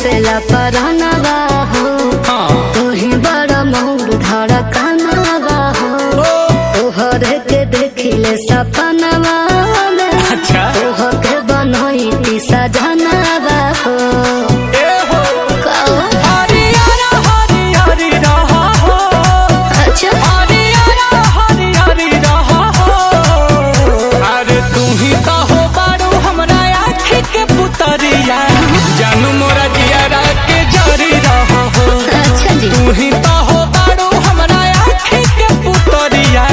बसेला परनवा हो तू ही बड़ा मोर धड़कनवा हो तोहर के देखिले सपनवा अच्छा तोहके बनई सजनवा हो जानू मोरा जियारा के जरी रहा हो। अच्छा जी तू ही तो हो बारू हमरा आँखी के पुतरिया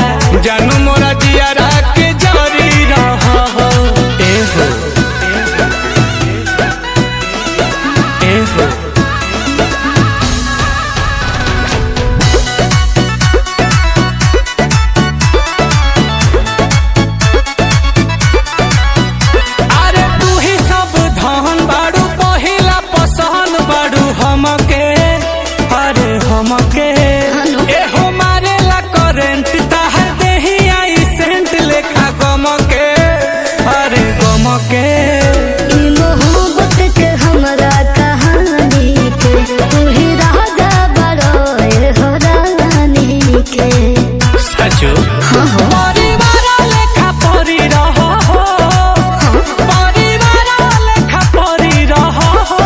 जानू मोरा जियारा के जरी रहा हो। ए हो ए हो अरे तू ही सब धन बारू पहिला पसंद बारू हमके अरे हमके ए हो मारे ला करेंट ताहर देही आई सेंट लेखा गमके अरे गमके ई मोहब्बत के हमरा कहानी के तू ही राजा बड़ो ए हो रानी के सचो हाँ हो परिवार लेखा परी रहा हो परिवार लेखा परी रहा हो।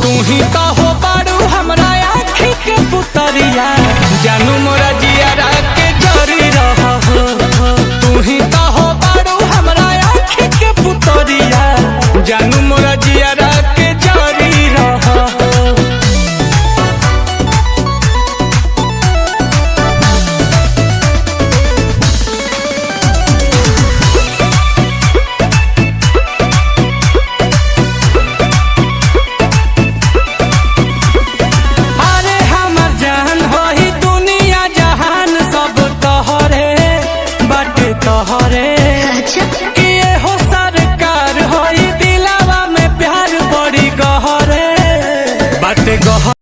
तू ही तो हो बारू हमरा आँखी के पुतरिया जानू मोरा